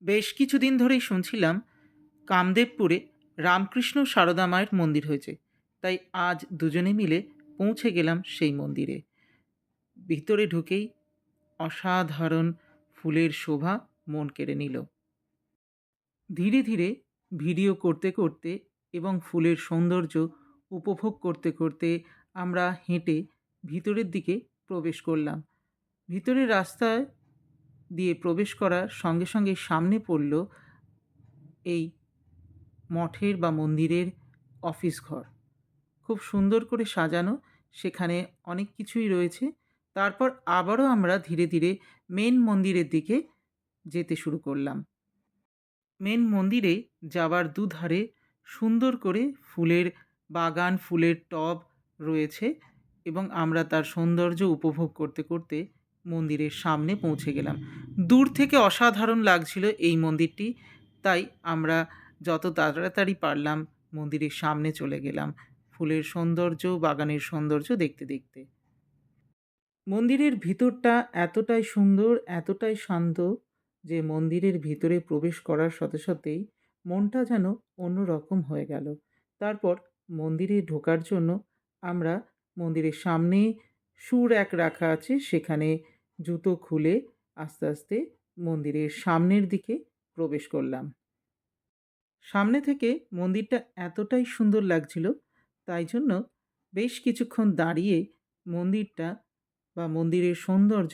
বেশ কিছুদিন ধরেই শুনছিলাম কামদেবপুরে রামকৃষ্ণ সারদা মায়ের মন্দির হয়েছে। তাই আজ দুজনে মিলে পৌঁছে গেলাম সেই মন্দিরে। ভিতরে ঢুকেই অসাধারণ ফুলের শোভা মন কেড়ে নিল। ধীরে ধীরে ভিডিও করতে করতে এবং ফুলের সৌন্দর্য উপভোগ করতে করতে আমরা হেঁটে ভিতরের দিকে প্রবেশ করলাম। ভিতরের রাস্তায় দিয়ে প্রবেশ করার সঙ্গে সঙ্গে সামনে পড়ল এই মঠের বা মন্দিরের অফিস ঘর। খুব সুন্দর করে সাজানো, সেখানে অনেক কিছুই রয়েছে। তারপর আবারও আমরা ধীরে ধীরে মেন মন্দিরের দিকে যেতে শুরু করলাম। মেন মন্দিরে যাওয়ার দুধারে সুন্দর করে ফুলের বাগান, ফুলের টব রয়েছে এবং আমরা তার সৌন্দর্য উপভোগ করতে করতে মন্দিরের সামনে পৌঁছে গেলাম। দূর থেকে অসাধারণ লাগছিল এই মন্দিরটি, তাই আমরা যত তাড়াতাড়ি পারলাম মন্দিরের সামনে চলে গেলাম ফুলের সৌন্দর্য, বাগানের সৌন্দর্য দেখতে দেখতে। মন্দিরের ভিতরটা এতটাই সুন্দর, এতটাই শান্ত যে মন্দিরের ভিতরে প্রবেশ করার সাথে সাথেই মনটা যেন অন্যরকম হয়ে গেল। তারপর মন্দিরে ঢোকার জন্য আমরা মন্দিরের সামনে শু র‍্যাক রাখা আছে, সেখানে জুতো খুলে আস্তে আস্তে মন্দিরের সামনের দিকে প্রবেশ করলাম। সামনে থেকে মন্দিরটা এতটাই সুন্দর লাগছিল, তাই জন্য বেশ কিছুক্ষণ দাঁড়িয়ে মন্দিরটা বা মন্দিরের সৌন্দর্য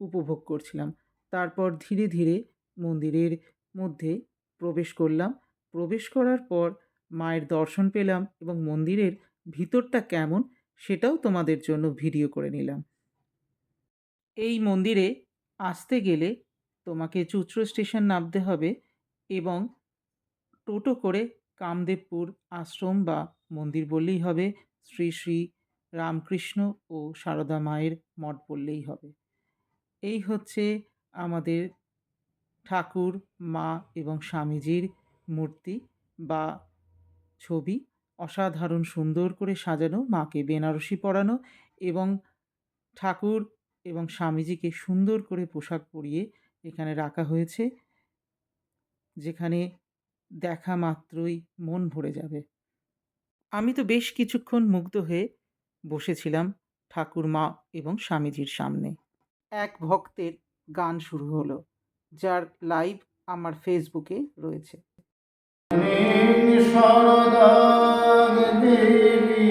উপভোগ করছিলাম। তারপর ধীরে ধীরে মন্দিরের মধ্যে প্রবেশ করলাম। প্রবেশ করার পর মায়ের দর্শন পেলাম এবং মন্দিরের ভিতরটা কেমন সেটাও তোমাদের জন্য ভিডিও করে নিলাম। এই মন্দিরে আসতে গেলে তোমাকে চুঁচুড়া স্টেশন নামতে হবে এবং টোটো করে কামদেবপুর আশ্রম বা মন্দির বললেই হবে, শ্রী শ্রী রামকৃষ্ণ ও সারদা মায়ের মঠ বললেই হবে। এই হচ্ছে আমাদের ঠাকুর, মা এবং স্বামীজির মূর্তি বা ছবি। অসাধারণ সুন্দর করে সাজানো, মাকে বেনারসি পরানো এবং ঠাকুর এবং স্বামীজিকে সুন্দর করে পোশাক পরিয়ে এখানে রাখা হয়েছে, যেখানে দেখা মাত্রই মন ভরে যাবে। আমি তো বেশ কিছুক্ষণ মুগ্ধ হয়ে বসেছিলাম ঠাকুর, মা এবং স্বামীজির সামনে। এক ভক্তের গান শুরু হলো, যার লাইভ আমার ফেসবুকে রয়েছে। সারদা দেবী